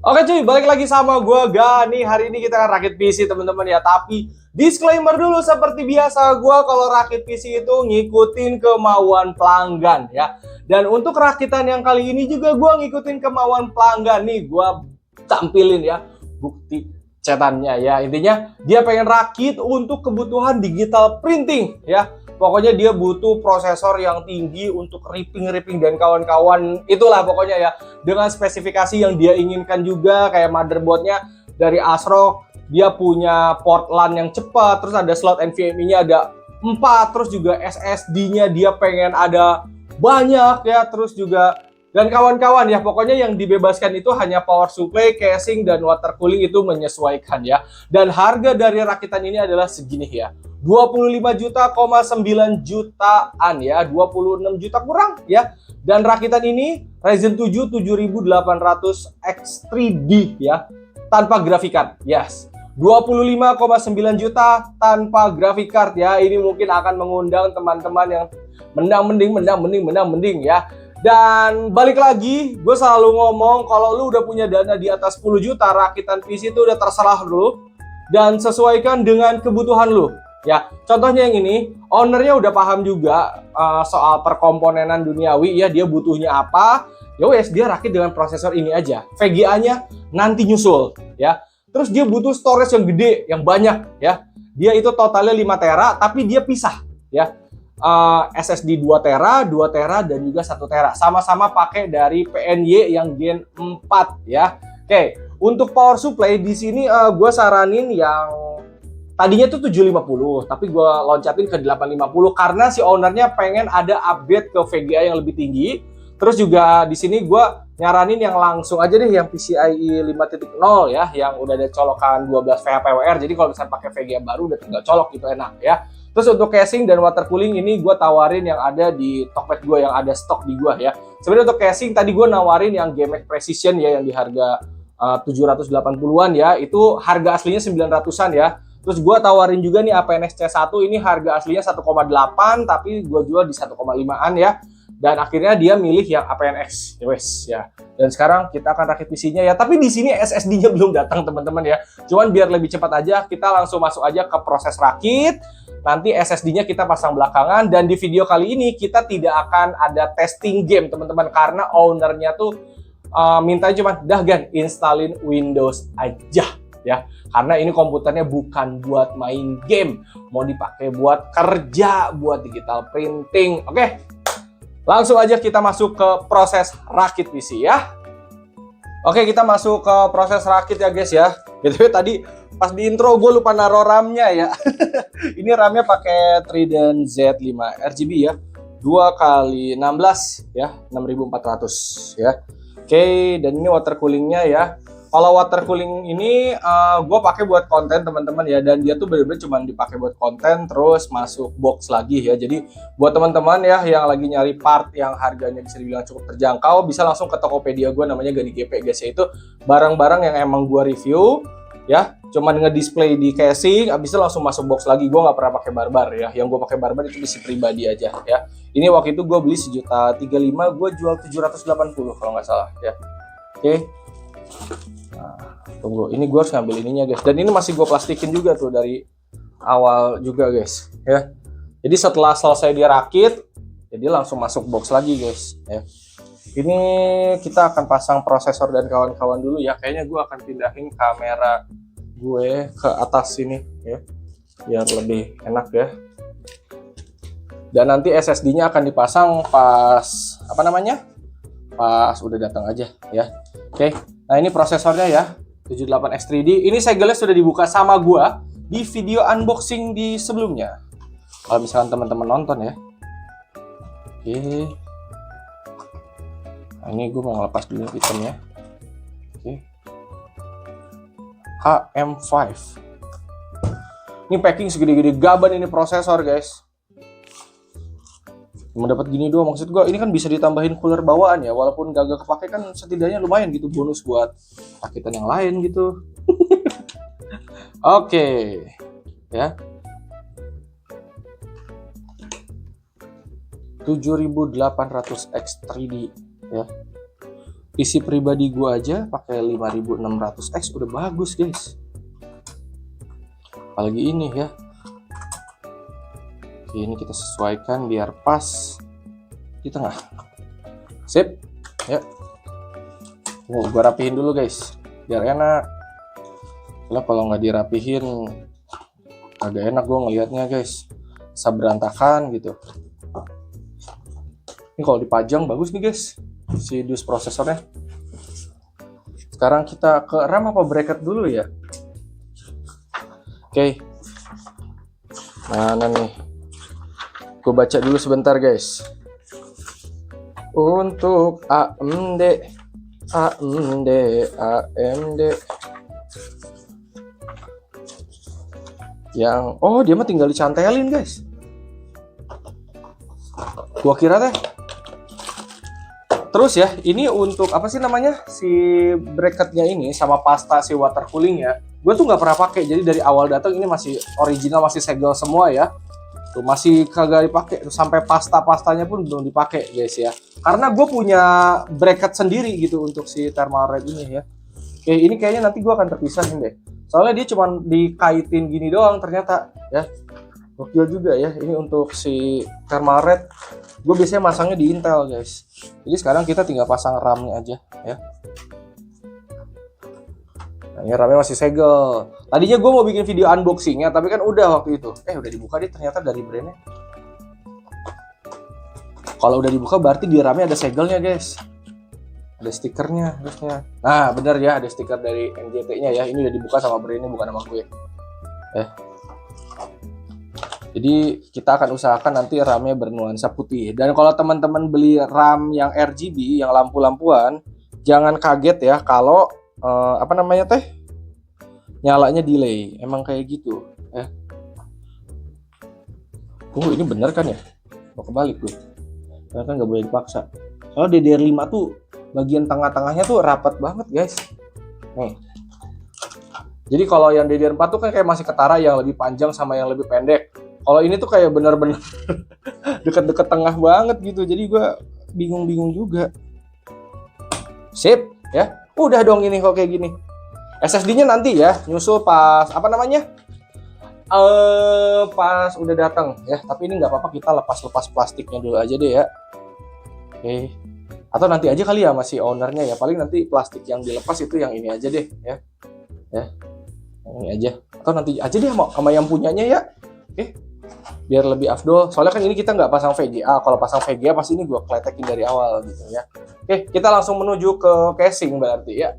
Oke cuy, balik lagi sama gue Gani. Hari ini kita akan rakit PC teman-teman ya. Tapi disclaimer dulu seperti biasa, gue kalau rakit PC itu ngikutin kemauan pelanggan ya. Dan untuk rakitan yang kali ini juga gue ngikutin kemauan pelanggan nih. Gue tampilin ya bukti cetannya ya. Intinya dia pengen rakit untuk kebutuhan digital printing ya. Pokoknya dia butuh prosesor yang tinggi untuk ripping dan kawan-kawan. Itulah pokoknya ya. Dengan spesifikasi yang dia inginkan juga, kayak motherboardnya dari ASRock. Dia punya port LAN yang cepat. Terus ada slot NVMe-nya ada 4. Terus juga SSD-nya dia pengen ada banyak ya. Terus juga dan kawan-kawan ya. Pokoknya yang dibebaskan itu hanya power supply, casing, dan water cooling itu menyesuaikan ya. Dan harga dari rakitan ini adalah segini ya. 25 jutaan ya, 26 juta kurang ya. Dan rakitan ini Ryzen 7 7800X3D ya, tanpa graphic card. Yes. 25,9 juta tanpa graphic card ya. Ini mungkin akan mengundang teman-teman yang mending ya. Dan balik lagi, gue selalu ngomong kalau lu udah punya dana di atas 10 juta, rakitan PC itu udah terserah lu dan sesuaikan dengan kebutuhan lu. Ya, contohnya yang ini, ownernya udah paham juga soal perkomponenan duniawi ya, dia butuhnya apa. Ya wes, dia rakit dengan prosesor ini aja. VGA-nya nanti nyusul ya. Terus dia butuh storage yang gede, yang banyak ya. Dia itu totalnya 5 tera tapi dia pisah ya. SSD 2 tera, 2 tera dan juga 1 tera. Sama-sama pakai dari PNY yang Gen 4 ya. Oke, untuk power supply di sini gue saranin yang tadinya tuh 750, tapi gue loncatin ke 850 karena si ownernya pengen ada upgrade ke VGA yang lebih tinggi. Terus juga di sini gue nyaranin yang langsung aja deh yang PCIe 5.0 ya, yang udah ada colokan 12 VHPWR. Jadi kalau misalnya pakai VGA baru udah tinggal colok gitu, enak ya. Terus untuk casing dan water cooling ini gue tawarin yang ada di Tokped gue, yang ada stok di gue ya. Sebenarnya untuk casing tadi gue nawarin yang GMX Precision ya, yang di harga 780-an ya. Itu harga aslinya 900-an ya. Terus gue tawarin juga nih APNX C1, ini harga aslinya 1,8 tapi gue jual di 1,5an ya. Dan akhirnya dia milih yang APNX ya. Dan sekarang kita akan rakit PC-nya ya. Tapi di sini SSD-nya belum datang teman-teman ya. Cuman biar lebih cepat aja, kita langsung masuk aja ke proses rakit. Nanti SSD-nya kita pasang belakangan. Dan di video kali ini kita tidak akan ada testing game teman-teman, karena ownernya tuh mintanya cuma dah Gan, installin Windows aja ya, karena ini komputernya bukan buat main game, mau dipakai buat kerja, buat digital printing. Oke, langsung aja kita masuk ke proses rakit PC ya. Oke, kita masuk ke proses rakit ya guys ya. Gitu tadi pas di intro gue lupa naruh RAM-nya ya. Ini RAM-nya pakai Trident Z5 RGB ya, 2x16 ya, 6400 ya. Oke, dan ini water coolingnya ya. Kalau water cooling ini gue pakai buat konten teman-teman ya, dan dia tuh bener-bener cuma dipakai buat konten terus masuk box lagi ya. Jadi buat teman-teman ya yang lagi nyari part yang harganya bisa dibilang cukup terjangkau, bisa langsung ke Tokopedia gue, namanya Gani GP guys ya. Itu barang-barang yang emang gue review ya, cuman ngedisplay di casing, abis itu langsung masuk box lagi. Gue nggak pernah pakai barbar ya, yang gue pakai barbar itu PC pribadi aja ya. Ini waktu itu gue beli 1.035.000, gue jual 780 kalau nggak salah ya. Oke. Nah, tunggu, ini gue harus ngambil ininya guys, dan ini masih gue plastikin juga tuh dari awal juga guys ya. Jadi setelah selesai dia rakit, jadi langsung masuk box lagi guys ya. Ini kita akan pasang prosesor dan kawan-kawan dulu ya. Kayaknya gue akan pindahin kamera gue ke atas sini ya, biar lebih enak ya. Dan nanti SSD-nya akan dipasang pas pas udah datang aja ya. Oke. Nah, ini prosesornya ya, 78X3D. Ini segelnya sudah dibuka sama gua di video unboxing di sebelumnya, kalau misalkan teman-teman nonton ya. Oke. Nah, ini gua mau ngelepas dulu itemnya. Oke. HM5. Ini packing segede-gede gaban ini prosesor guys. Cuma dapat gini doang, maksud gua ini kan bisa ditambahin cooler bawaan ya, walaupun gak kepake kan setidaknya lumayan gitu, bonus buat rakitan yang lain gitu. Oke ya, 7800X3D ya. PC pribadi gua aja pakai 5600X udah bagus guys. Apalagi ini ya. Oke, ini kita sesuaikan biar pas di tengah. Sip ya. Gua rapihin dulu guys biar enak. Soalnya kalau nggak dirapihin agak enak gua ngelihatnya guys, berantakan gitu. Ini kalau dipajang bagus nih guys si dus prosesornya. Sekarang kita ke RAM apa bracket dulu ya. Oke. Mana nih? Gue baca dulu sebentar guys. Untuk AMD yang dia mah tinggal dicantelin guys. Gua kira teh. Terus ya, ini untuk apa sih namanya si bracketnya ini sama pasta si water coolingnya, gue tuh nggak pernah pakai. Jadi dari awal datang ini masih original, masih segel semua ya. Tuh masih kagak dipakai, sampai pastanya pun belum dipakai guys ya. Karena gue punya bracket sendiri gitu untuk si Thermalred ini ya. Oke, ini kayaknya nanti gue akan terpisahin deh. Soalnya dia cuma dikaitin gini doang ternyata ya. Gokil juga ya ini untuk si Thermalred. Gue biasanya masangnya di Intel guys. Jadi sekarang kita tinggal pasang RAM-nya aja ya. Nah, ini RAM-nya masih segel. Tadinya gue mau bikin video unboxing-nya, tapi kan udah waktu itu. Udah dibuka deh ternyata dari brand-nya. Kalau udah dibuka berarti di RAM-nya ada segelnya guys. Ada stikernya harusnya. Nah bener ya, ada stiker dari NJT-nya ya. Ini udah dibuka sama brand-nya, bukan sama gue. Jadi kita akan usahakan nanti RAM-nya bernuansa putih. Dan kalau teman-teman beli RAM yang RGB, yang lampu-lampuan, jangan kaget ya kalau apa namanya teh, nyalanya delay. Emang kayak gitu ya. Ini bener kan ya? Mau kebalik gue. Karena kan nggak boleh dipaksa. Soalnya DDR5 tuh bagian tengah-tengahnya tuh rapat banget guys. Nih. Jadi kalau yang DDR4 tuh kan kayak masih ketara, yang lebih panjang sama yang lebih pendek. Kalau ini tuh kayak bener-bener deket-deket tengah banget gitu. Jadi gue bingung-bingung juga. Sip ya. Udah dong ini kok kayak gini. SSD-nya nanti ya nyusul pas apa namanya? Pas udah datang ya. Tapi ini nggak apa-apa, kita lepas plastiknya dulu aja deh ya. Oke. Atau nanti aja kali ya masih ownernya ya. Paling nanti plastik yang dilepas itu yang ini aja deh ya. Ya. Ini aja. Atau nanti aja deh sama yang punyanya ya. Oke. Biar lebih afdol. Soalnya kan ini kita nggak pasang VGA. Kalau pasang VGA pasti ini gue kletekin dari awal gitu ya. Oke, kita langsung menuju ke casing berarti ya.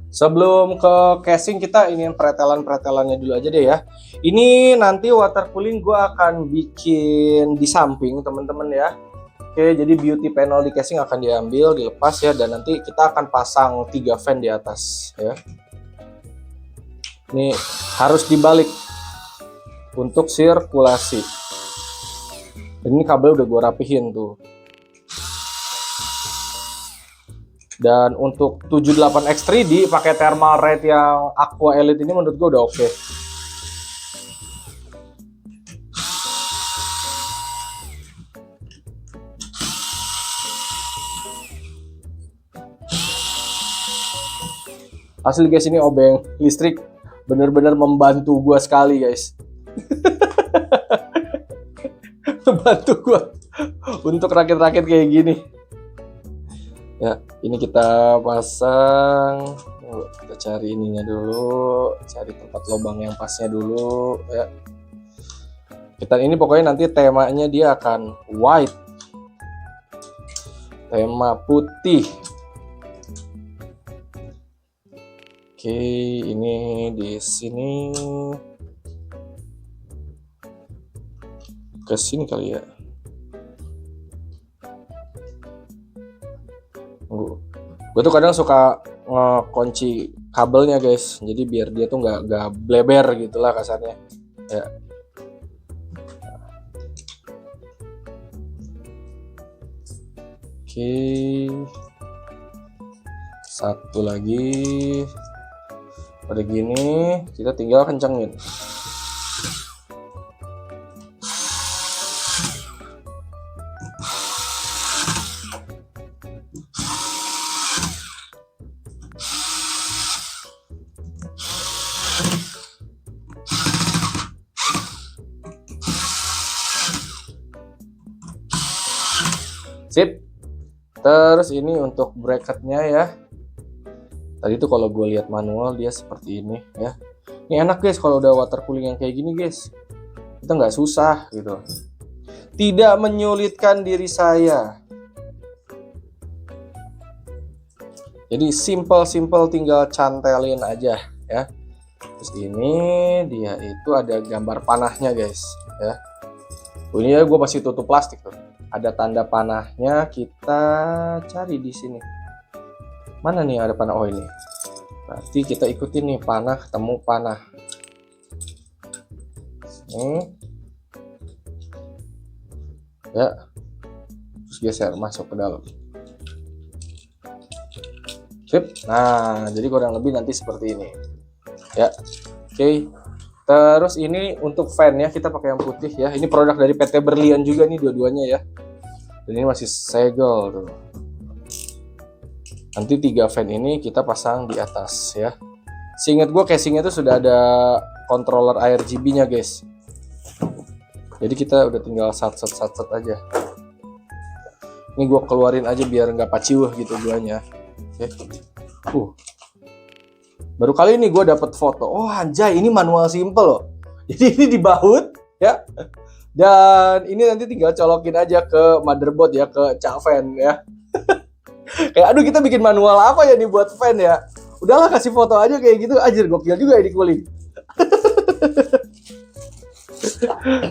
Sebelum ke casing kita ini pretelan-pretelannya dulu aja deh ya. Ini nanti water cooling gue akan bikin di samping teman-teman ya. Oke, jadi beauty panel di casing akan diambil, dilepas ya, dan nanti kita akan pasang 3 fan di atas ya. Ini harus dibalik untuk sirkulasi. Dan ini kabel udah gue rapihin tuh. Dan untuk 78X3D pakai Thermalred yang Aqua Elite ini menurut gue udah oke. Asli guys, ini obeng listrik bener-bener membantu gue sekali guys. Membantu gue untuk rakit-rakit kayak gini ya. Ini kita pasang, kita cari ininya dulu, cari tempat lubang yang pasnya dulu ya. Kita ini pokoknya nanti temanya dia akan white, tema putih. Oke, ini di sini ke sini kali ya. Gue tuh kadang suka ngekunci kabelnya guys, jadi biar dia tuh nggak bleber gitulah kasarnya ya. Oke, satu lagi. Pada gini kita tinggal kencengin. Sip. Terus ini untuk bracketnya ya. Tadi tuh kalau gue lihat manual dia seperti ini ya. Ini enak guys kalau udah water cooling yang kayak gini guys. Kita nggak susah gitu. Tidak menyulitkan diri saya. Jadi simple tinggal cantelin aja ya. Terus ini dia itu ada gambar panahnya guys ya. Ini ya gue masih tutup plastik tuh. Ada tanda panahnya, kita cari di sini. Mana nih ada panah? Oh ini. Berarti kita ikutin nih panah ketemu panah. Ini. Ya. Terus geser masuk ke dalam. Sip. Nah, jadi kurang lebih nanti seperti ini. Ya. Oke. Terus ini untuk fan ya, kita pakai yang putih ya. Ini produk dari PT Berlian juga nih dua-duanya ya. Dan ini masih segel tuh. Nanti 3 fan ini kita pasang di atas ya. Seingat gue casingnya tuh sudah ada controller RGB-nya guys. Jadi kita udah tinggal sat aja. Ini gue keluarin aja biar nggak paciuh gitu duanya. Oke. Baru kali ini gue dapet foto. Oh anjay, ini manual simple loh. Jadi ini dibaut ya. Dan ini nanti tinggal colokin aja ke motherboard ya, ke cak fan ya. Kayak aduh kita bikin manual apa ya nih buat fan ya. Udahlah kasih foto aja kayak gitu. Anjir gokil juga ya di cooling.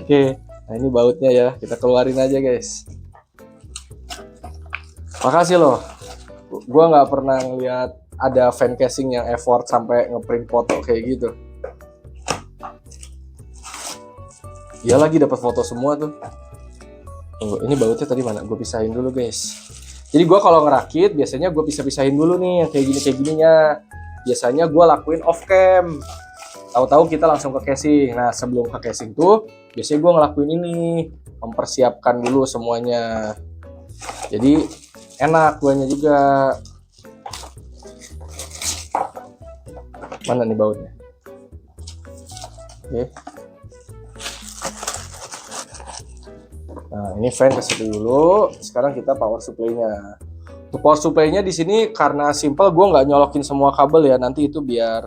Oke, nah ini bautnya ya. Kita keluarin aja guys. Makasih loh. Gua nggak pernah ngeliat ada fan casing yang effort sampai ngeprint foto kayak gitu. Iya lagi dapat foto semua tuh. Tunggu, ini bautnya tadi mana? Gue pisahin dulu guys. Jadi gue kalau ngerakit biasanya gue pisah-pisahin dulu nih yang kayak gininya. Biasanya gue lakuin off cam. Tahu-tahu kita langsung ke casing. Nah sebelum ke casing tuh biasanya gue ngelakuin ini, mempersiapkan dulu semuanya. Jadi enak guanya juga. Mana nih bautnya? Oke. Nah, ini fan ke situ dulu. Sekarang kita power supply-nya. Untuk power supply-nya di sini karena simple, gue nggak nyolokin semua kabel ya. Nanti itu biar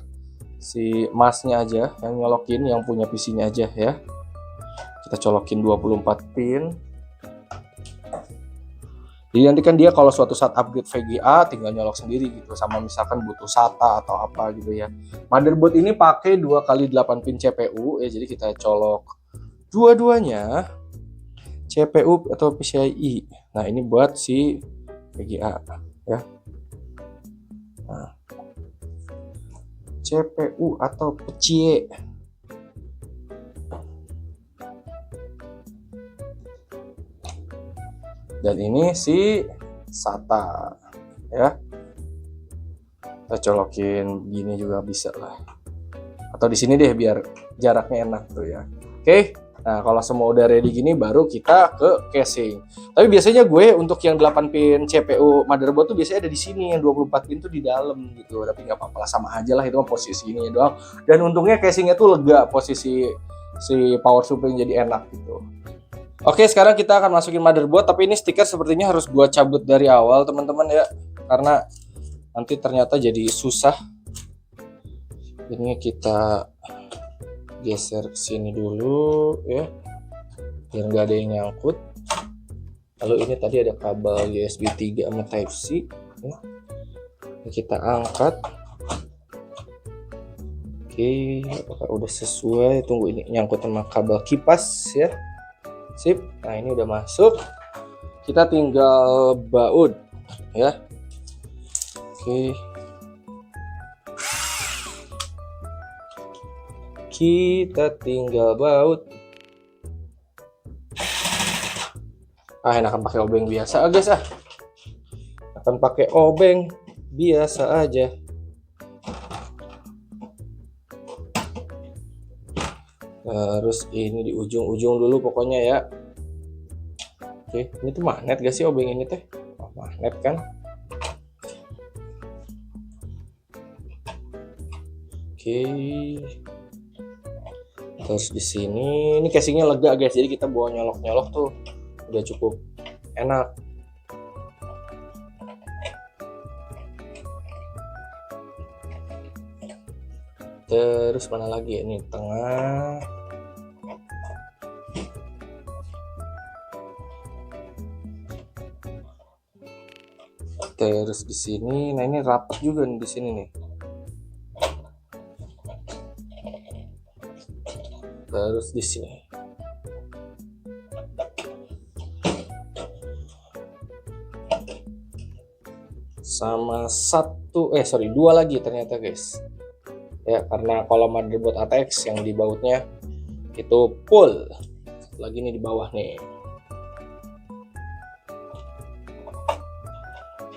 si masnya aja yang nyolokin, yang punya PC-nya aja ya. Kita colokin 24 pin. Jadi nanti kan dia kalau suatu saat upgrade VGA tinggal nyolok sendiri gitu. Sama misalkan butuh SATA atau apa gitu ya. Motherboard ini pakai 2x8 pin CPU ya. Jadi kita colok dua-duanya. CPU atau PCIe. Nah ini buat si VGA ya. Nah, CPU atau PCIe. Dan ini si SATA ya. Kita colokin gini juga bisa lah. Atau di sini deh biar jaraknya enak tuh ya. Oke. Nah, kalau semua udah ready gini baru kita ke casing. Tapi biasanya gue untuk yang 8 pin CPU motherboard tuh biasanya ada di sini, yang 24 pin tuh di dalam gitu. Tapi nggak apa-apa lah, sama aja lah, itu mah posisi ini doang. Dan untungnya casingnya tuh lega, posisi si power supply jadi enak gitu. Oke, sekarang kita akan masukin motherboard, tapi ini stiker sepertinya harus gua cabut dari awal teman-teman ya. Karena nanti ternyata jadi susah. Ini kita geser ke sini dulu ya, biar nggak ada yang nyangkut. Lalu ini tadi ada kabel USB 3 sama Type C ya. Ini kita angkat. Oke, apakah udah sesuai? Tunggu ini nyangkut sama kabel kipas ya. Sip. Nah ini udah masuk. Kita tinggal baut ya. Oke. Kita tinggal baut. Enakan pakai obeng biasa guys ah. Akan pakai obeng biasa aja. Terus ini di ujung-ujung dulu pokoknya ya. Oke, ini tuh magnet gak sih obeng ini teh? Oh, magnet kan. Oke. Terus di sini ini casingnya lega guys, jadi kita bawa nyolok-nyolok tuh udah cukup enak. Terus mana lagi ya? Ini tengah. Terus di sini, nah ini rapat juga nih di sini nih. Terus di sini. Sama dua lagi ternyata guys. Ya, karena kalau motherboard ATX yang di bautnya itu full. Satu lagi nih di bawah nih.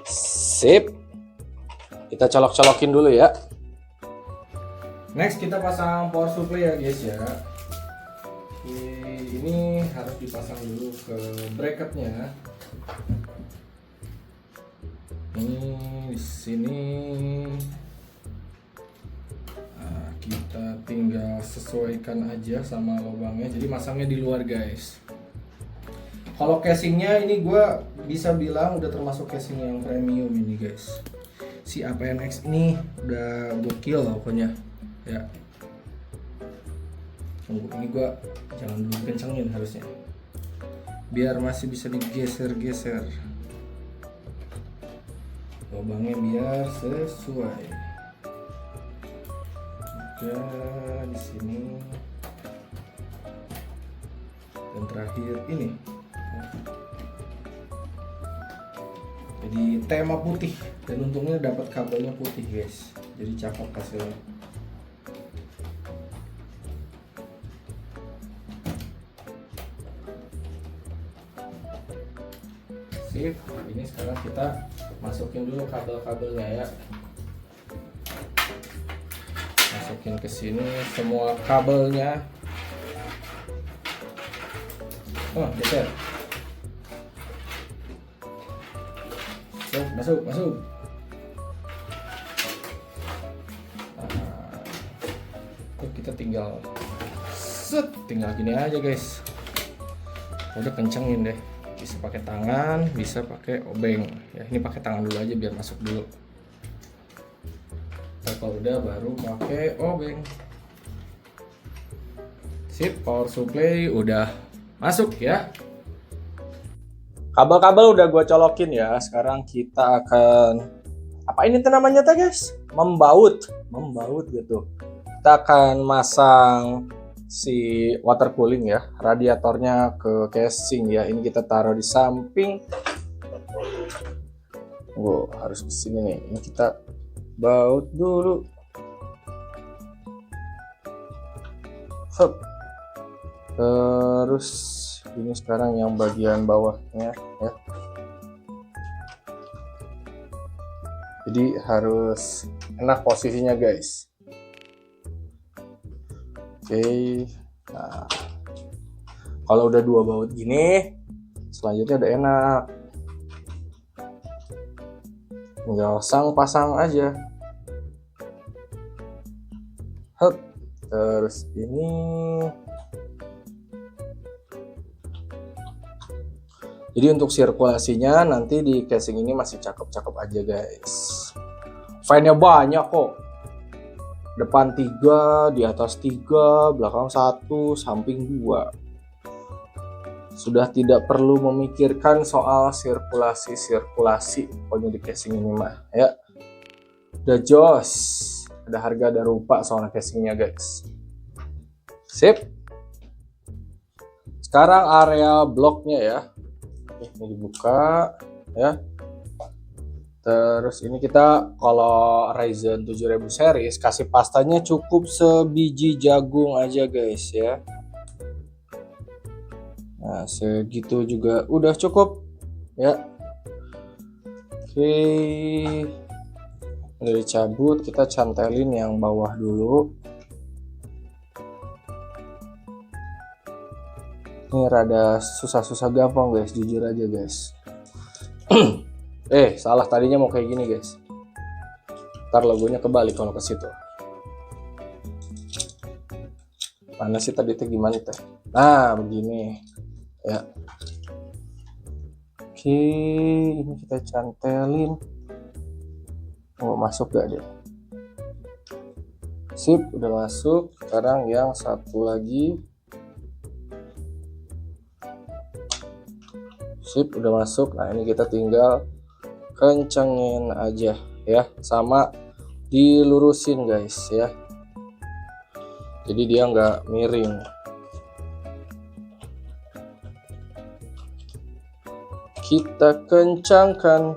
Sip. Kita colok-colokin dulu ya. Next kita pasang power supply ya guys ya. Ini harus dipasang dulu ke bracketnya. Ini di sini. Nah, kita tinggal sesuaikan aja sama lubangnya. Jadi masangnya di luar guys. Kalau casingnya ini gue bisa bilang udah termasuk casing yang premium ini guys. Si APNX ini udah gokil pokoknya ya. Tunggu, ini gue jangan dulu kencengin harusnya, biar masih bisa digeser-geser lubangnya biar sesuai. Juga di sini dan terakhir ini. Jadi tema putih, dan untungnya dapat kabelnya putih guys, jadi cakep hasilnya. Sip, ini sekarang kita masukin dulu kabel-kabelnya ya. Masukin ke sini semua kabelnya. Oh, geser. Masuk. Nah, kita tinggal gini aja guys. Udah kencengin deh. Bisa pakai tangan, bisa pakai obeng. Ya, ini pakai tangan dulu aja biar masuk dulu. Kalau udah baru pakai obeng. Sip, power supply udah masuk ya. Kabel-kabel udah gue colokin ya. Sekarang kita akan apa ini tuh namanya tuh guys? Membaut gitu. Kita akan masang si water cooling ya, radiatornya ke casing ya. Ini kita taruh di samping. Harus di sini nih. Ini kita baut dulu. Terus ini sekarang yang bagian bawahnya ya. Jadi harus enak posisinya guys. Oke. Nah, kalau udah dua baut gini, selanjutnya udah enak. Tinggal pasang aja. Terus ini jadi untuk sirkulasinya nanti di casing ini masih cakep-cakep aja guys. Fan-nya banyak kok. Depan 3, di atas 3, belakang 1, samping 2. Sudah tidak perlu memikirkan soal sirkulasi pokoknya di casing ini mah ya. Udah jos. Ada harga ada rupa soalnya casingnya guys. Sip. Sekarang area bloknya ya. Ini dibuka ya. Terus ini kita kalau Ryzen 7000 series kasih pastanya cukup sebiji jagung aja guys ya. Nah segitu juga udah cukup ya. Oke, udah dicabut, kita cantelin yang bawah dulu. Ini rada susah-susah gampang guys, jujur aja guys. Salah, tadinya mau kayak gini guys. Ntar logonya kebalik kalau ke situ. Mana sih tadi teh, gimana teh? Nah, begini ya. Oke, ini kita cantelin. Oh, masuk gak dia? Sip, udah masuk. Sekarang yang satu lagi. Sip, udah masuk. Nah, ini kita tinggal kencengin aja ya, sama dilurusin guys ya. Jadi dia nggak miring. Kita kencangkan.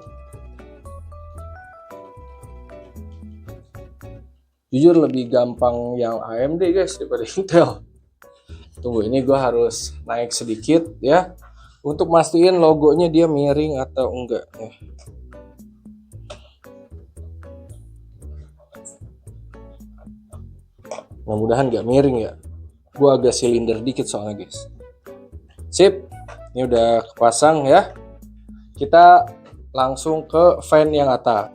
Jujur lebih gampang yang AMD guys daripada Intel. Tunggu, ini gue harus naik sedikit ya, untuk mastiin logonya dia miring atau enggak ya. Mudah-mudahan nggak miring ya. Gue agak silinder dikit soalnya guys. Sip, ini udah kepasang ya. Kita langsung ke fan yang atas.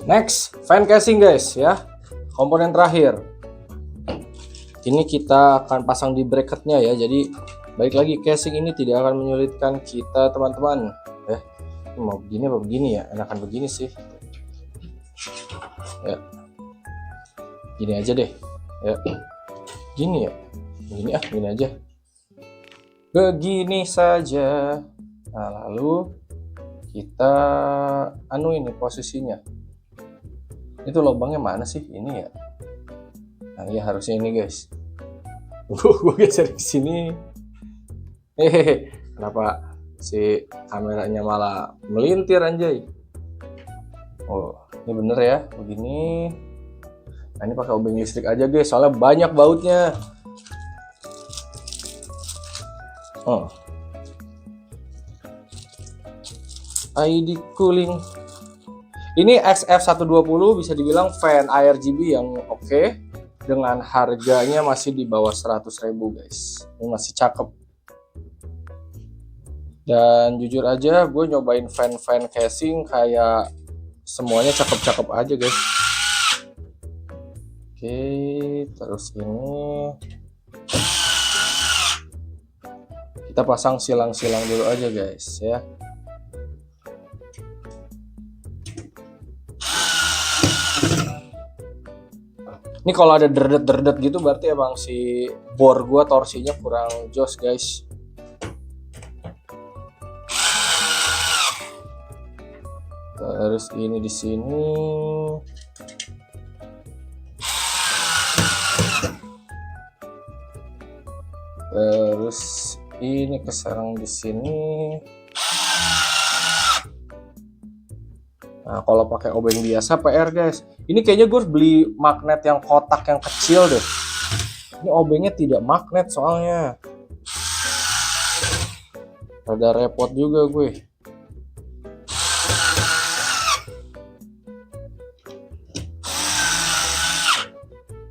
Next, fan casing guys ya. Komponen terakhir. Ini kita akan pasang di bracketnya ya. Jadi balik lagi, casing ini tidak akan menyulitkan kita teman-teman ya. Ini mau begini apa begini ya? Enakan begini sih. Ya. Gini aja deh. Ya. Gini ya. Gini aja. Begini saja. Nah, lalu kita ini posisinya. Itu lubangnya mana sih? Ini ya. Nah, ya harusnya ini guys. Gue geser ke sini. Kenapa si kameranya malah melintir anjay? Oh, ini bener ya, begini. Nah, ini pakai obeng listrik aja guys, soalnya banyak bautnya. Oh. ID cooling. Ini XF120 bisa dibilang fan ARGB yang oke, dengan harganya masih di bawah 100.000 guys. Ini masih cakep. Dan jujur aja gue nyobain fan casing kayak semuanya cakep-cakep aja guys. Oke, terus ini kita pasang silang-silang dulu aja guys ya. Ini kalau ada derdet gitu berarti emang si bor gua torsinya kurang jos guys. Terus ini di sini. Terus ini kesarang di sini. Nah, kalau pakai obeng biasa PR guys. Ini kayaknya gue beli magnet yang kotak yang kecil deh. Ini obengnya tidak magnet soalnya. Rada repot juga gue.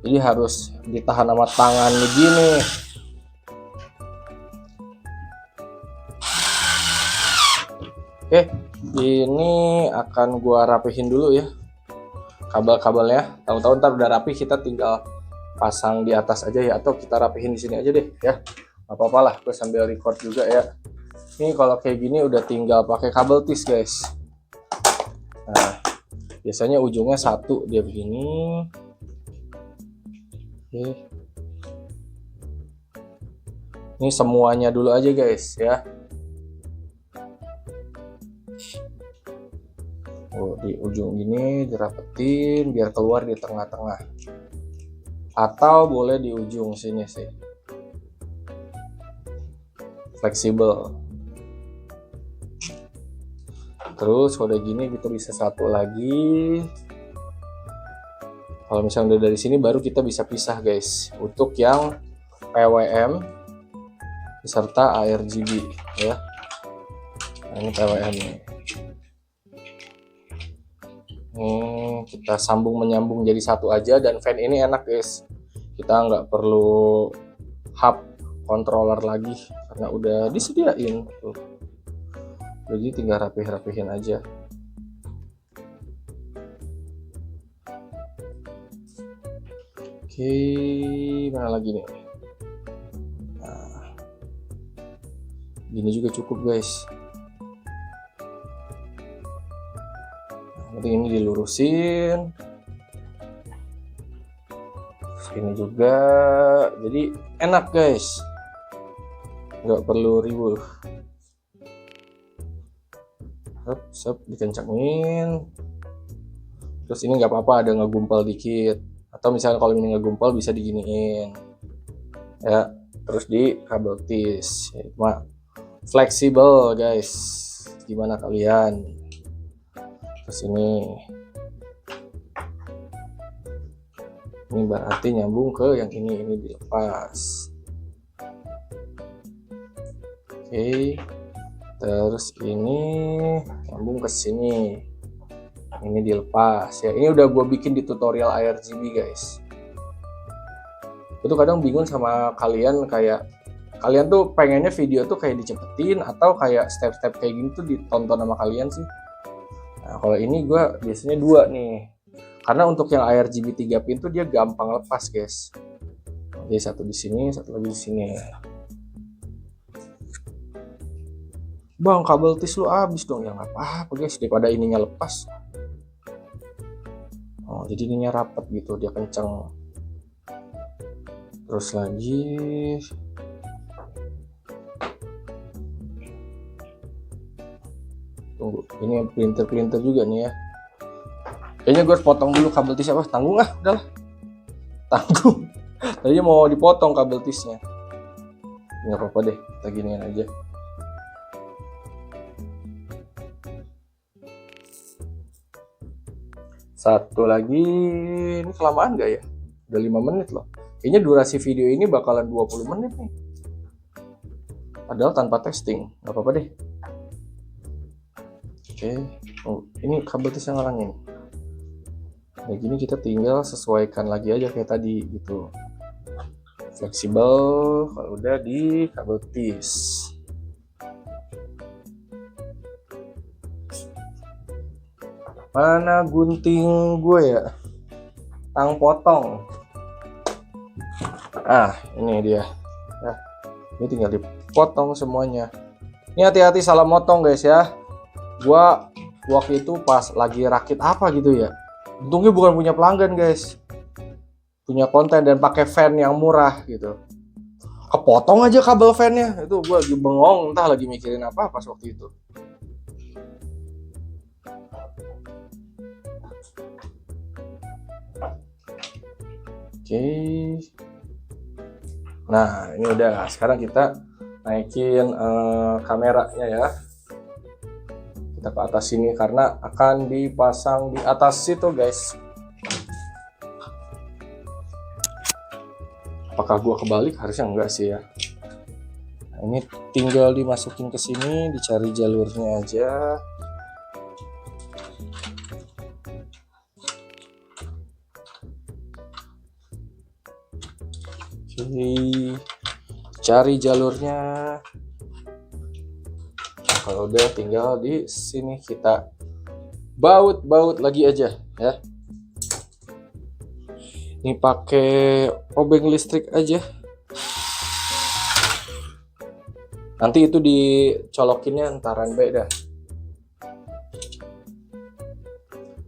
Jadi harus ditahan sama tangan begini. Oke, ini akan gua rapihin dulu ya kabel-kabelnya. Tahu-tahu ntar udah rapi kita tinggal pasang di atas aja ya, atau kita rapihin di sini aja deh ya. Gak apa-apa lah, gue sambil record juga ya. Ini kalau kayak gini udah tinggal pakai kabel tis guys. Nah, biasanya ujungnya satu dia begini. Oke. Ini semuanya dulu aja guys ya. Oh, di ujung ini dirapetin biar keluar di tengah-tengah, atau boleh di ujung sini sih, fleksibel. Terus kalau udah gini kita bisa satu lagi. Kalau misalnya udah dari sini baru kita bisa pisah guys, untuk yang PWM beserta ARGB ya. Nah, ini PWM nih. Kita sambung menyambung jadi satu aja, dan fan ini enak guys, kita nggak perlu hub controller lagi karena udah disediain tuh. Jadi tinggal rapihin aja. Oke, mana lagi nih? Nah, gini juga cukup guys. Nanti ini dilurusin. Ini juga, jadi enak guys, nggak perlu ribut. Sep, dikencangin. Terus ini nggak apa-apa ada ngegumpal dikit, atau misalnya kalau ini ngegumpal bisa diginiin ya. Terus di kabel tis ya, cuma fleksibel guys, gimana kalian. Terus ini berarti nyambung ke yang ini dilepas. Oke, terus ini nyambung ke sini, ini dilepas ya. Ini udah gue bikin di tutorial ARGB guys. Itu kadang bingung sama kalian, kayak kalian tuh pengennya video tuh kayak dicepetin atau kayak step-step kayak gini tuh ditonton sama kalian sih. Nah kalau ini gue biasanya 2 nih, karena untuk yang ARGB 3 pin tuh dia gampang lepas guys. Jadi satu di sini, satu lagi di sini. Bang, kabel tis lu habis dong. Ya nggak apa-apa guys, daripada ininya lepas. Oh, jadi ininya rapat gitu, dia kenceng. Terus lagi tunggu, ini printer juga nih ya. Kayaknya gue harus potong dulu kabel tisnya. Apa tanggung ah, udahlah tanggung. Tadinya mau dipotong kabel tisnya, nggak apa-apa deh, kita giniin aja. Satu lagi, ini kelamaan gak ya? Udah 5 menit loh. Kayaknya durasi video ini bakalan 20 menit nih. Padahal tanpa testing, nggak apa-apa deh. Oke, oh, ini kabel tisnya ngalangin. Nah gini kita tinggal sesuaikan lagi aja kayak tadi gitu. Fleksibel kalau udah di kabel tis. Mana gunting gue ya? Tang potong. Ah, ini dia. Nah, ini tinggal dipotong semuanya. Ini hati-hati salah motong guys ya. Gua waktu itu pas lagi rakit apa gitu ya. Untungnya bukan punya pelanggan guys. Punya konten dan pakai fan yang murah gitu. Kepotong aja kabel fannya. Itu gua lagi bengong, entah lagi mikirin apa pas waktu itu. Oke. Nah, ini udah. Sekarang kita naikin kameranya ya. Kita ke atas sini karena akan dipasang di atas situ, guys. Apakah gua kebalik? Harusnya enggak sih ya. Nah, ini tinggal dimasukin ke sini, dicari jalurnya aja. Oke, cari jalurnya. Kalau udah tinggal di sini kita baut lagi aja ya. Ini pakai obeng listrik aja. Nanti itu dicolokinnya entaran beda.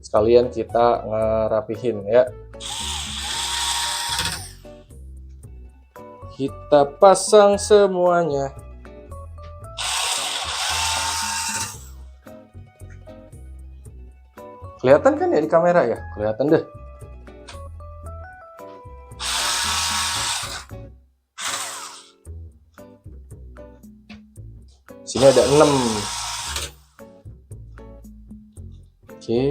Sekalian kita ngerapihin ya. Kita pasang semuanya. Kelihatan kan ya di kamera ya? Kelihatan deh. Sini ada 6. Oke.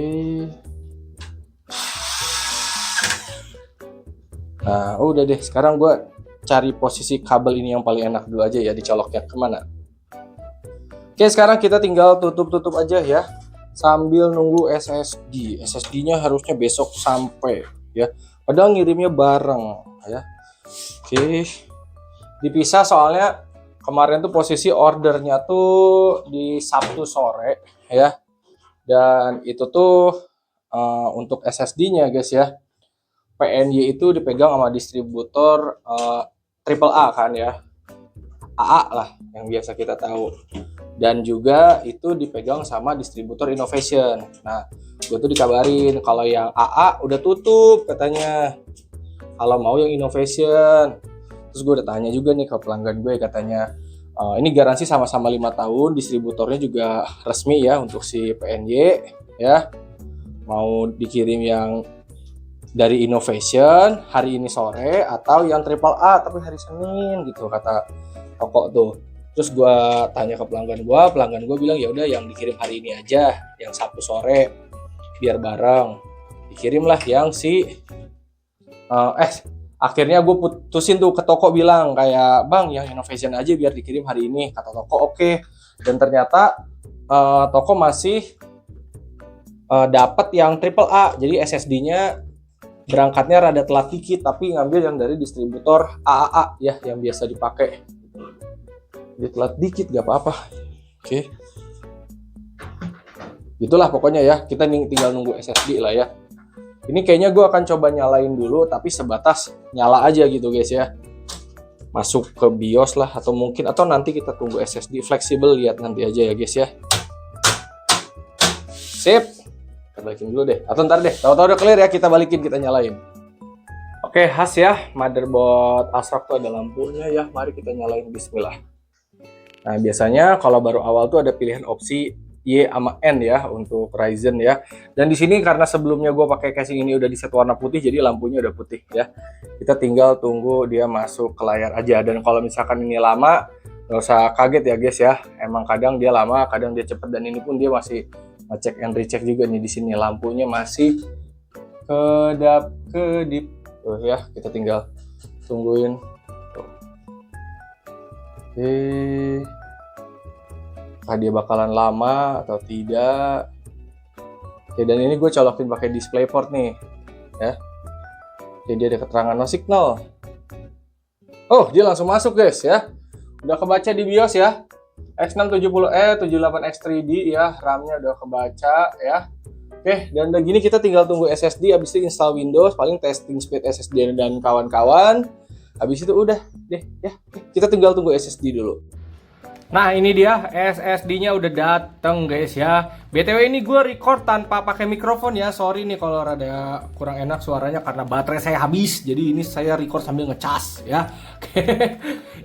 Nah, udah deh. Sekarang gue cari posisi kabel ini yang paling enak dulu aja ya, dicoloknya kemana. Oke, sekarang kita tinggal tutup aja ya, sambil nunggu SSD. SSD-nya harusnya besok sampai ya, padahal ngirimnya bareng ya. Oke, dipisah soalnya kemarin tuh posisi ordernya tuh di Sabtu sore ya, dan itu tuh untuk SSD-nya guys ya. PNY itu dipegang sama distributor triple A kan ya, AA lah yang biasa kita tahu. Dan juga itu dipegang sama distributor Innovation. Nah, gue tuh dikabarin kalau yang AA udah tutup katanya, kalau mau yang Innovation. Terus gue udah tanya juga nih ke pelanggan gue, katanya ini garansi sama-sama 5 tahun, distributornya juga resmi ya untuk si PNY ya. Mau dikirim yang dari Innovation hari ini sore atau yang triple A tapi hari Senin gitu kata toko tuh. Terus gue tanya ke pelanggan gue bilang ya udah yang dikirim hari ini aja, yang Sabtu sore biar bareng. Dikirimlah yang si akhirnya gue putusin tuh ke toko, bilang kayak bang yang Innovation aja biar dikirim hari ini, kata toko oke. Dan ternyata toko masih dapat yang triple A, jadi SSD-nya berangkatnya rada telat dikit tapi ngambil yang dari distributor AAA ya yang biasa dipakai. Jadi telat dikit gak apa-apa. Oke. Itulah pokoknya ya, kita tinggal nunggu SSD lah ya. Ini kayaknya gue akan coba nyalain dulu, tapi sebatas nyala aja gitu guys ya. Masuk ke BIOS lah, atau nanti kita tunggu SSD fleksibel, lihat nanti aja ya guys ya. Sip. Kita balikin dulu deh, atau ntar deh, tahu-tahu udah clear ya, kita balikin, kita nyalain. Oke, khas ya, motherboard ASRock tuh ada lampunya ya. Mari kita nyalain, bismillah. Nah, biasanya kalau baru awal tuh ada pilihan opsi Y sama N ya untuk Ryzen ya. Dan di sini karena sebelumnya gue pakai casing ini udah di set warna putih, jadi lampunya udah putih ya. Kita tinggal tunggu dia masuk ke layar aja. Dan kalau misalkan ini lama, nggak usah kaget ya guys ya. Emang kadang dia lama, kadang dia cepet, dan ini pun dia masih ngecek and recheck juga nih di sini, lampunya masih kedap-kedip. Tuh ya, kita tinggal tungguin. Tuh. Oke. Apakah dia bakalan lama atau tidak? Oke, dan ini gue colokin pakai DisplayPort nih ya. Jadi ada keterangan no signal. Oh, dia langsung masuk guys ya. Udah kebaca di BIOS ya. X670E 78X3D ya, RAM-nya udah kebaca ya. Oke, dan udah gini kita tinggal tunggu SSD, habis itu install Windows, paling testing speed SSD dan kawan-kawan. Habis itu udah deh ya. Kita tinggal tunggu SSD dulu. Nah, ini dia SSD-nya udah dateng guys ya. BTW ini gue record tanpa pakai mikrofon ya. Sorry nih kalau rada kurang enak suaranya karena baterai saya habis. Jadi ini saya record sambil ngecas ya.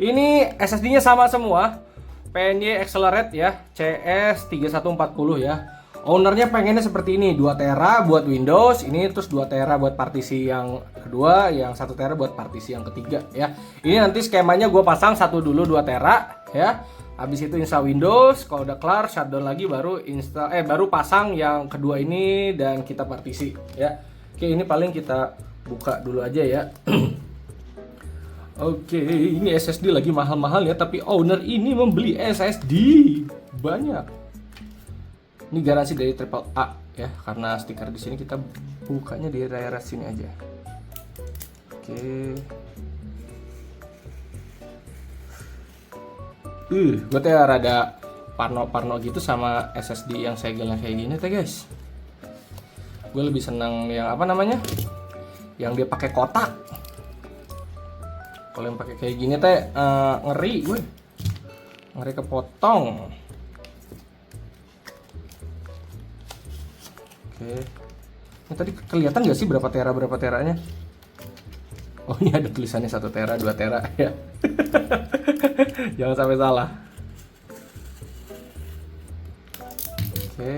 Ini SSD-nya sama semua. PNY Accelerate ya, CS3140 ya. Ownernya pengennya seperti ini, 2 tera buat Windows, ini terus 2 tera buat partisi yang kedua, yang 1 tera buat partisi yang ketiga ya. Ini nanti skemanya gue pasang satu dulu 2 tera ya. Habis itu install Windows, kalau udah kelar shutdown lagi baru baru pasang yang kedua ini dan kita partisi ya. Oke, ini paling kita buka dulu aja ya. Oke, ini SSD lagi mahal-mahal ya, tapi owner ini membeli SSD banyak. Ini garansi dari Triple A ya, karena stiker di sini kita bukanya di daerah sini aja. Oke. Gue tuh ya rada parno gitu sama SSD yang segelnya kayak gini teh guys. Gue lebih seneng yang apa namanya, yang dia pakai kotak. Kalau yang pakai kayak gini teh ngeri gue, ngeri kepotong. Oke, ini tadi kelihatan nggak sih berapa teranya? Oh, ini ada tulisannya 1 tera, 2 tera ya. Jangan sampai salah. Oke,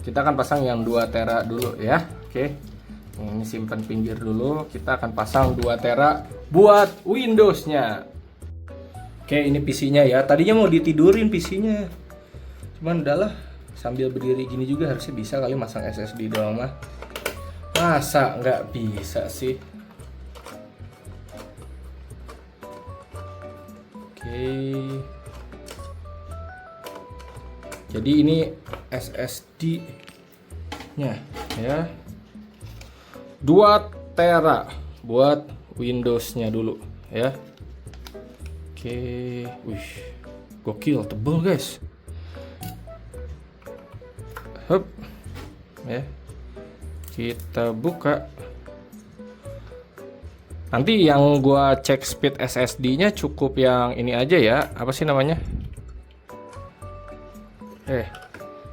kita akan pasang yang 2 tera dulu ya. Oke, ini simpan pinggir dulu. Kita akan pasang 2 tera buat Windows-nya. Oke, ini PC-nya ya. Tadinya mau ditidurin PC-nya, cuman udahlah, sambil berdiri gini juga harusnya bisa kali masang SSD doang mah. Masa nggak bisa sih? Oke. Jadi ini SSD-nya ya. 2 tera buat Windows-nya dulu ya. Oke. Wih, gokil, tebel guys. Hup. Ya. Kita buka. Nanti yang gua cek speed SSD-nya cukup yang ini aja ya. Apa sih namanya?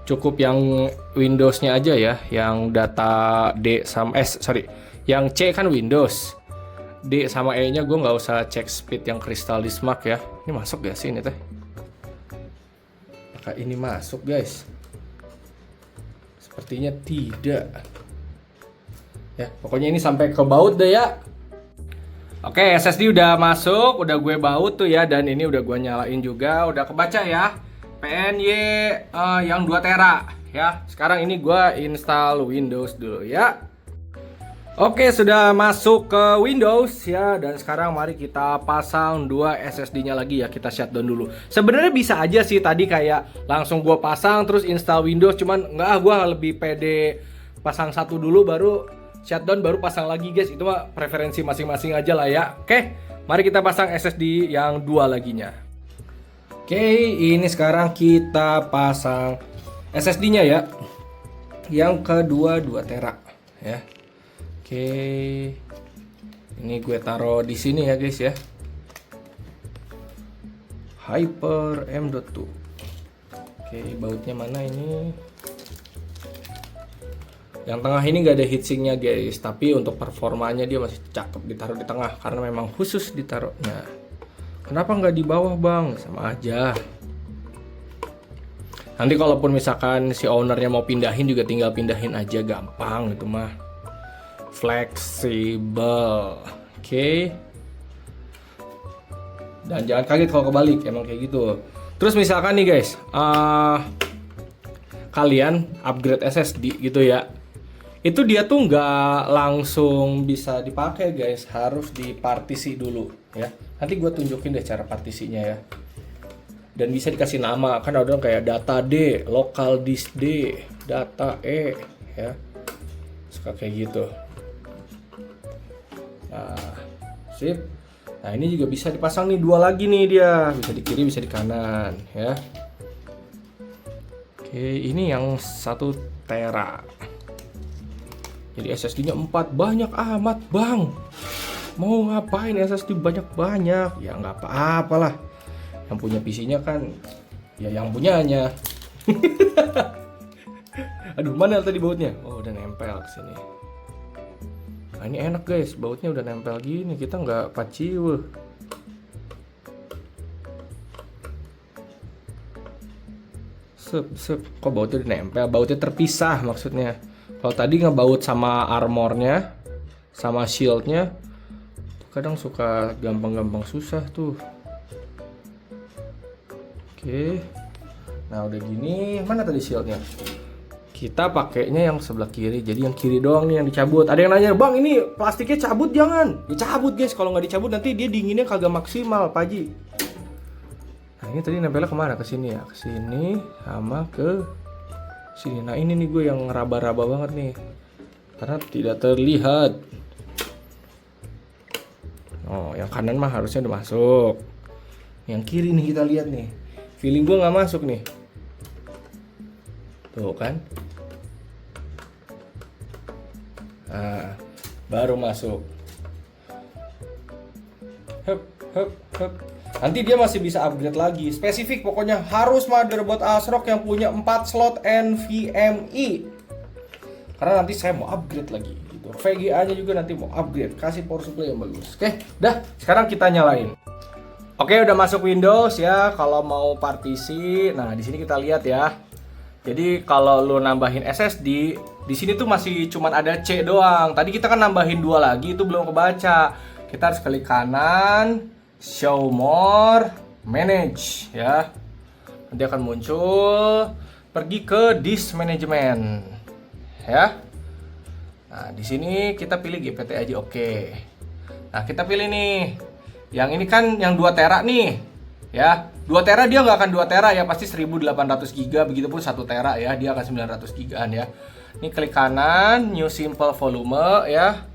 Cukup yang Windows-nya aja ya, yang data D sama yang C kan Windows. D sama E-nya gue nggak usah cek speed yang Crystal Disk Mark ya. Ini masuk gak sih ini teh? Apakah ini masuk guys? Sepertinya tidak. Ya, pokoknya ini sampai ke baut deh ya. Oke, SSD udah masuk, udah gue baut tuh ya, dan ini udah gue nyalain juga, udah kebaca ya. PNY yang 2 tera ya. Sekarang ini gue install Windows dulu ya. Oke, sudah masuk ke Windows ya, dan sekarang mari kita pasang 2 SSD-nya lagi ya. Kita shutdown dulu. Sebenarnya bisa aja sih tadi kayak langsung gue pasang terus install Windows, cuman nggak, gue lebih pede pasang satu dulu baru shutdown baru pasang lagi guys. Itu mah preferensi masing-masing aja lah ya. Oke, mari kita pasang SSD yang 2 laginya. Oke, ini sekarang kita pasang SSD-nya ya. Yang kedua 2 tera ya. Oke, ini gue taruh di sini ya guys ya. Hyper M.2. Oke, bautnya mana ini? Yang tengah ini nggak ada heatsinknya guys, tapi untuk performanya dia masih cakep ditaruh di tengah karena memang khusus ditaruhnya. Kenapa nggak di bawah bang? Sama aja. Nanti kalaupun misalkan si ownernya mau pindahin juga tinggal pindahin aja, gampang itu mah. Fleksibel. Oke. Dan jangan kaget kalau kebalik, emang kayak gitu. Terus misalkan nih guys, kalian upgrade SSD gitu ya, itu dia tuh nggak langsung bisa dipakai guys, harus dipartisi dulu ya. Nanti gue tunjukin deh cara partisinya ya. Dan bisa dikasih nama, kan ada kayak data D, local disk D, data E ya, suka kayak gitu. Nah, sip. Nah, ini juga bisa dipasang nih 2 lagi nih dia. Bisa di kiri, bisa di kanan ya. Oke, ini yang 1 tera. Jadi SSD-nya 4, banyak amat, Bang. Mau ngapain SSD banyak-banyak? Ya nggak apa-apalah. Yang punya PC-nya kan ya yang punyanya. Aduh, mana tadi bautnya? Oh, udah nempel ke sini. Nah, ini enak guys, bautnya udah nempel gini, kita nggak paciwe. Sep, kok bautnya udah nempel? Bautnya terpisah maksudnya. Kalau tadi ngebaut sama armornya, sama shieldnya, kadang suka gampang-gampang susah tuh. Oke, nah udah gini, mana tadi shieldnya? Kita pakainya yang sebelah kiri, jadi yang kiri doang nih yang dicabut. Ada yang nanya, bang ini plastiknya cabut jangan? Dicabut guys, kalau nggak dicabut nanti dia dinginnya kagak maksimal, Pak Haji. Nah ini tadi nempelnya kemana? Ke sini ya, ke sini sama ke sini. Nah ini nih gue yang ngeraba-raba banget nih, karena tidak terlihat. Oh yang kanan mah harusnya udah masuk. Yang kiri nih kita lihat nih, feeling gue nggak masuk nih. Tuh kan. Nah, baru masuk. Hup. Nanti dia masih bisa upgrade lagi. Spesifik pokoknya harus motherboard ASRock yang punya 4 slot NVMe. Karena nanti saya mau upgrade lagi gitu. VGA-nya juga nanti mau upgrade, kasih power supply yang bagus. Oke, dah, sekarang kita nyalain. Oke, udah masuk Windows ya. Kalau mau partisi, nah di sini kita lihat ya. Jadi kalau lu nambahin SSD, di sini tuh masih cuman ada C doang. Tadi kita kan nambahin 2 lagi, itu belum kebaca. Kita harus klik kanan, show more, manage ya. Nanti akan muncul, pergi ke disk management ya. Nah, di sini kita pilih GPT aja, oke. Nah, kita pilih nih. Yang ini kan yang 2 tera nih. Ya, 2 tera dia nggak akan 2 tera ya, pasti 1800 GB, begitupun 1 tera ya, dia akan 900 GB ya. Ini klik kanan, new simple volume ya.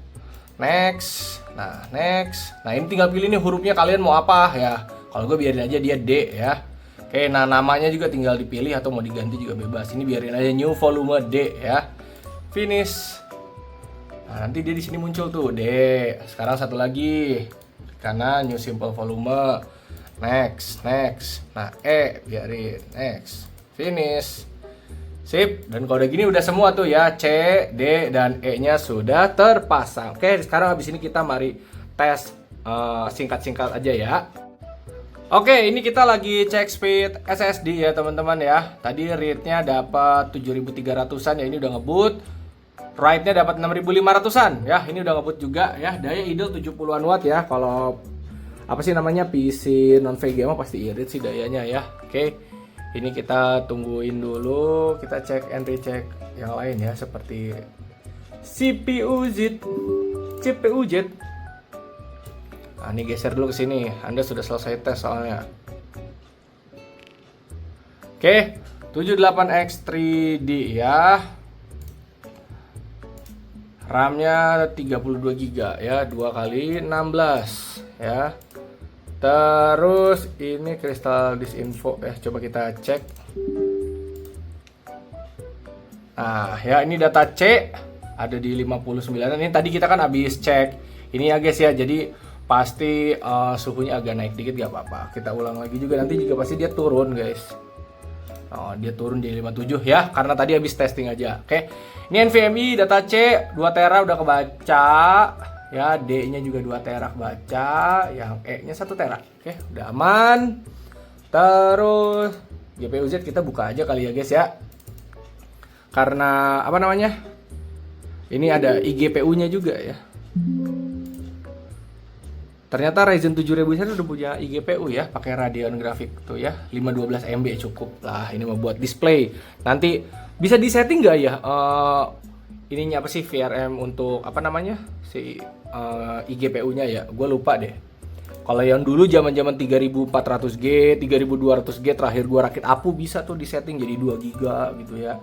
Next. Nah, next. Nah, ini tinggal pilih nih hurufnya kalian mau apa ya. Kalau gue biarin aja dia D ya. Oke, nah namanya juga tinggal dipilih atau mau diganti juga bebas. Ini biarin aja new volume D ya. Finish. Nah, nanti dia di sini muncul tuh D. Sekarang satu lagi kanan, new simple volume. Next. Nah, E biarin. Next. Finish. Sip. Dan kalau udah gini udah semua tuh ya. C, D, dan E-nya sudah terpasang. Oke, sekarang habis ini kita mari tes singkat-singkat aja ya. Oke, ini kita lagi cek speed SSD ya teman-teman ya. Tadi read-nya dapat 7300-an ya, ini udah ngebut. Write-nya dapat 6500-an ya, ini udah ngebut juga ya. Daya idle 70-an watt ya. Kalau apa sih namanya PC non VGA mah pasti irit sih dayanya ya. Oke. Ini kita tungguin dulu, kita cek and recheck yang lain ya seperti CPU Z, CPU Z. Nah, ini geser dulu ke sini. Anda sudah selesai tes soalnya. Oke, 78X 3D ya. RAM-nya 32 GB ya, 2 kali 16 ya. Terus ini kristal disinfo ya, coba kita cek. Nah, ya ini data C ada di 59. Ini tadi kita kan habis cek. Ini ya guys ya, jadi pasti suhunya agak naik dikit gak apa-apa. Kita ulang lagi juga nanti juga pasti dia turun guys. Oh, dia turun di 57 ya, karena tadi habis testing aja. Oke. Ini NVMe data C 2 tera udah kebaca. Ya, D-nya juga 2 tera kebaca, yang E-nya 1 tera. Oke, udah aman. Terus GPU Z kita buka aja kali ya guys ya. Karena apa namanya? Ini ada iGPU-nya juga ya. Ternyata Ryzen 7000 udah punya iGPU ya, pakai Radeon grafik tuh ya, 512 MB cukup lah. Ini mau buat display. Nanti bisa disetting nggak ya? Ininya apa sih VRM untuk apa namanya si iGPU-nya ya? Gue lupa deh. Kalau yang dulu zaman-zaman 3400G, 3200G terakhir gue rakit APU bisa tuh disetting jadi 2 GB gitu ya.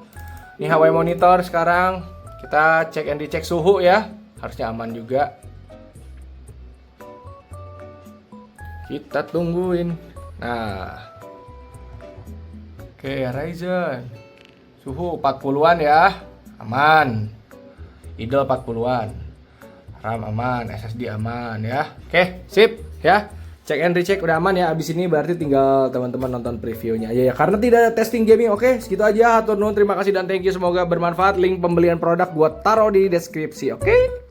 Ini HW monitor sekarang kita cek and dicek suhu ya, harusnya aman juga. Kita tungguin. Nah, oke Ryzen suhu 40-an ya, aman. Idle 40-an, RAM aman, SSD aman ya. Oke, sip ya. Cek and recheck udah aman ya. Abis ini berarti tinggal teman-teman nonton previewnya aja ya. Karena tidak ada testing gaming. Oke, segitu aja. Hatur nuhun, terima kasih dan thank you. Semoga bermanfaat. Link pembelian produk gua taruh di deskripsi. Oke.